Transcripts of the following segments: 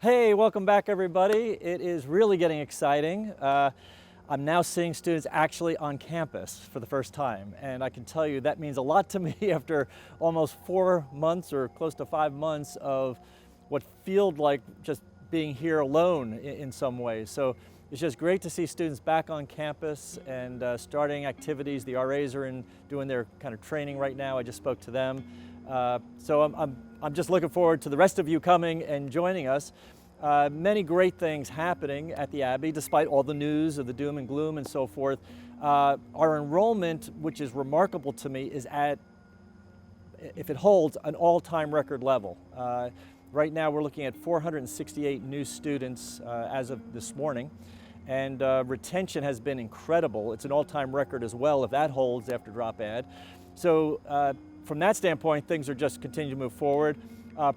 Hey, welcome back everybody. It is really getting exciting. I'm now seeing students actually on campus for the first time, and I can tell you that means a lot to me after almost 4 months or close to 5 months of what felt like just being here alone in some ways. So it's just great to see students back on campus and starting activities. The RAs are doing their kind of training right now. I just spoke to them. So I'm just looking forward to the rest of you coming and joining us. Many great things happening at the Abbey, despite all the news of the doom and gloom and so forth. Our enrollment, which is remarkable to me, is at, if it holds, an all-time record level. Right now we're looking at 468 new students as of this morning, and retention has been incredible. It's an all-time record as well, if that holds after drop add. So from that standpoint, things are just continuing to move forward.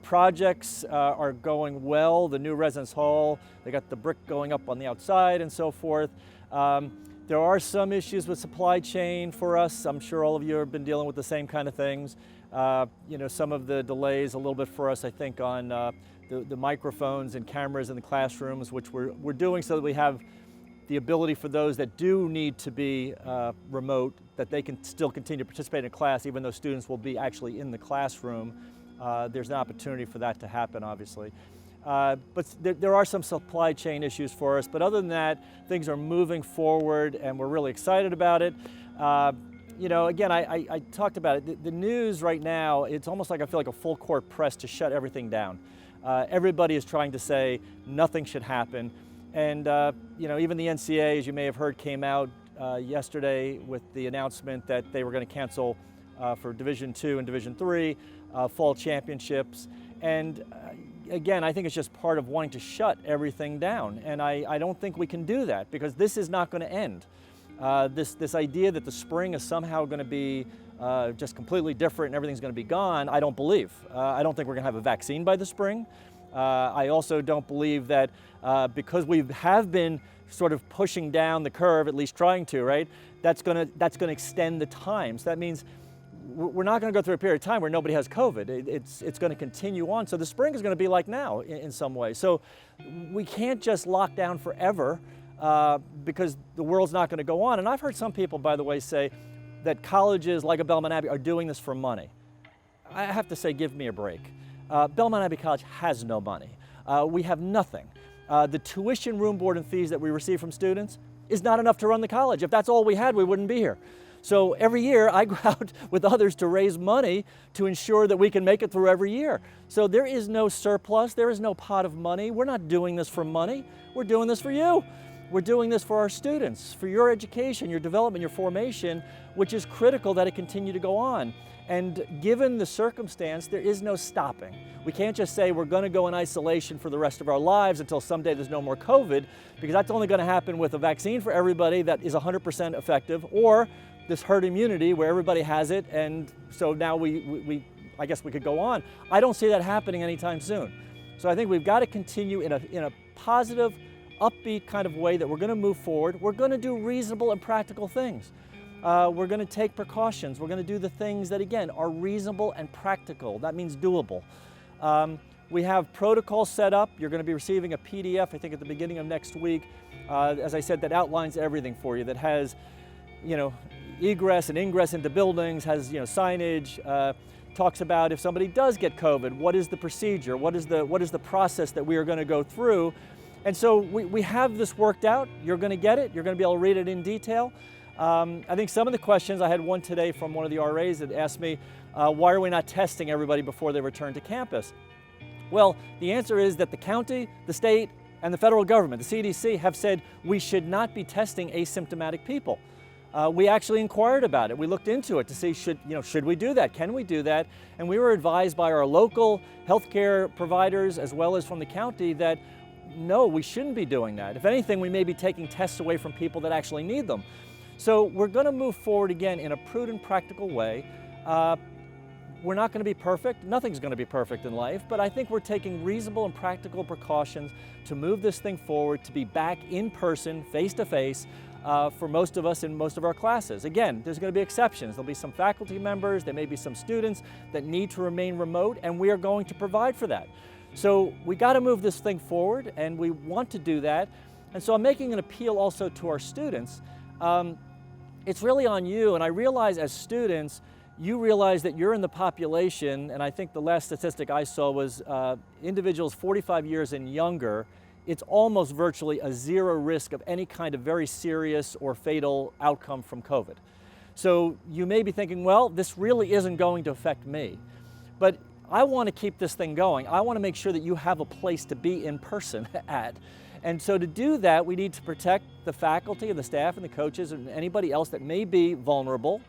Projects are going well. The new residence hall, they got the brick going up on the outside and so forth. There are some issues with supply chain for us. I'm sure all of you have been dealing with the same kind of things. Some of the delays a little bit for us, I think, on the microphones and cameras in the classrooms, which we're doing so that we have the ability for those that do need to be remote, that they can still continue to participate in class even though students will be actually in the classroom. There's an opportunity for that to happen, obviously. But there are some supply chain issues for us, but other than that, things are moving forward and we're really excited about it. Again, I talked about it. The news right now, it's almost like I feel like a full court press to shut everything down. Everybody is trying to say nothing should happen. And even the NCAA, as you may have heard, came out yesterday with the announcement that they were going to cancel for Division II and Division III fall championships. And again, I think it's just part of wanting to shut everything down. And I don't think we can do that because this is not going to end. This idea that the spring is somehow going to be just completely different and everything's going to be gone, I don't believe. I don't think we're going to have a vaccine by the spring. I also don't believe that because we have been sort of pushing down the curve, at least trying to, right? That's going to extend the time. So that means we're not going to go through a period of time where nobody has COVID. It's going to continue on. So the spring is going to be like now in some way. So we can't just lock down forever because the world's not going to go on. And I've heard some people, by the way, say that colleges like a Belmont Abbey are doing this for money. I have to say, give me a break. Belmont Abbey College has no money. We have nothing. The tuition, room, board, and fees that we receive from students is not enough to run the college. If that's all we had, we wouldn't be here. So every year I go out with others to raise money to ensure that we can make it through every year. So there is no surplus, there is no pot of money. We're not doing this for money, we're doing this for you. We're doing this for our students, for your education, your development, your formation, which is critical that it continue to go on. And given the circumstance, there is no stopping. We can't just say we're going to go in isolation for the rest of our lives until someday there's no more COVID, because that's only going to happen with a vaccine for everybody that is 100% effective, or this herd immunity where everybody has it, and so now I guess we could go on. I don't see that happening anytime soon. So I think we've got to continue in a positive, upbeat kind of way that we're going to move forward. We're going to do reasonable and practical things. We're going to take precautions. We're going to do the things that, again, are reasonable and practical. That means doable. We have protocols set up. You're going to be receiving a PDF, I think, at the beginning of next week, as I said, that outlines everything for you, that has, egress and ingress into buildings, has, signage, talks about if somebody does get COVID, what is the procedure, what is the process that we are going to go through. And so we have this worked out. You're going to get it. You're going to be able to read it in detail. I think some of the questions, I had one today from one of the RAs that asked me, why are we not testing everybody before they return to campus? Well, the answer is that the county, the state, and the federal government, the CDC, have said we should not be testing asymptomatic people. We actually inquired about it. We looked into it to see, should we do that? Can we do that? And we were advised by our local healthcare providers as well as from the county that no, we shouldn't be doing that. If anything, we may be taking tests away from people that actually need them. So we're going to move forward again in a prudent, practical way. We're not going to be perfect. Nothing's going to be perfect in life, but I think we're taking reasonable and practical precautions to move this thing forward, to be back in person, face to face, for most of us in most of our classes. Again, there's going to be exceptions. There'll be some faculty members, there may be some students that need to remain remote, and we are going to provide for that. So we got to move this thing forward, and we want to do that. And so I'm making an appeal also to our students. It's really on you, and I realize as students, you realize that you're in the population, and I think the last statistic I saw was individuals 45 years and younger, it's almost virtually a zero risk of any kind of very serious or fatal outcome from COVID. So you may be thinking, well, this really isn't going to affect me. But I want to keep this thing going. I want to make sure that you have a place to be in person at. And so to do that, we need to protect the faculty and the staff and the coaches and anybody else that may be vulnerable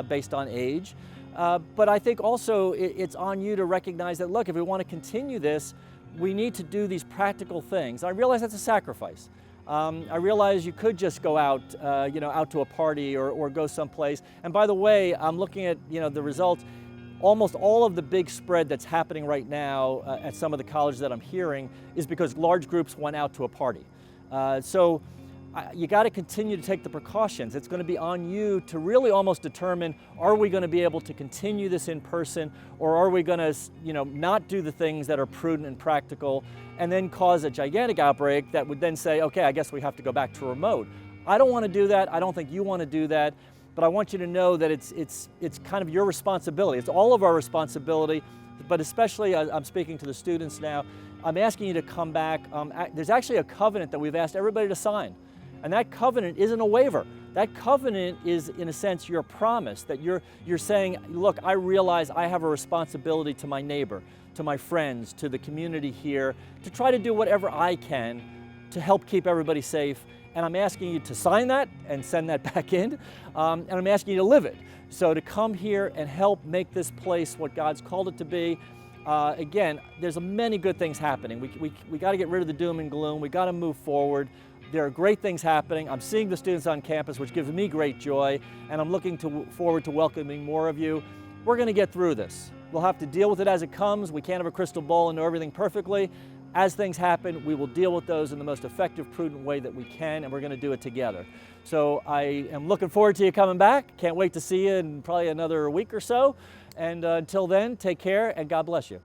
based on age. But I think also it's on you to recognize that, look, if we want to continue this, we need to do these practical things. I realize that's a sacrifice. I realize you could just go out, out to a party or go someplace. And by the way, I'm looking at, the results. Almost all of the big spread that's happening right now at some of the colleges that I'm hearing is because large groups went out to a party. So you got to continue to take the precautions. It's going to be on you to really almost determine, are we going to be able to continue this in person, or are we going to not do the things that are prudent and practical and then cause a gigantic outbreak that would then say, okay, I guess we have to go back to remote. I don't want to do that. I don't think you want to do that. But I want you to know that it's kind of your responsibility. It's all of our responsibility, but especially I'm speaking to the students now. I'm asking you to come back. There's actually a covenant that we've asked everybody to sign. And that covenant isn't a waiver. That covenant is, in a sense, your promise that you're saying, look, I realize I have a responsibility to my neighbor, to my friends, to the community here, to try to do whatever I can to help keep everybody safe. And I'm asking you to sign that and send that back in, and I'm asking you to live it. So to come here and help make this place what God's called it to be. Again, there's many good things happening. We got to get rid of the doom and gloom. We got to move forward. There are great things happening. I'm seeing the students on campus, which gives me great joy, and I'm looking forward to welcoming more of you. We're going to get through this. We'll have to deal with it as it comes. We can't have a crystal ball and know everything perfectly. As things happen, we will deal with those in the most effective, prudent way that we can, and we're going to do it together. So I am looking forward to you coming back. Can't wait to see you in probably another week or so. And until then, take care and God bless you.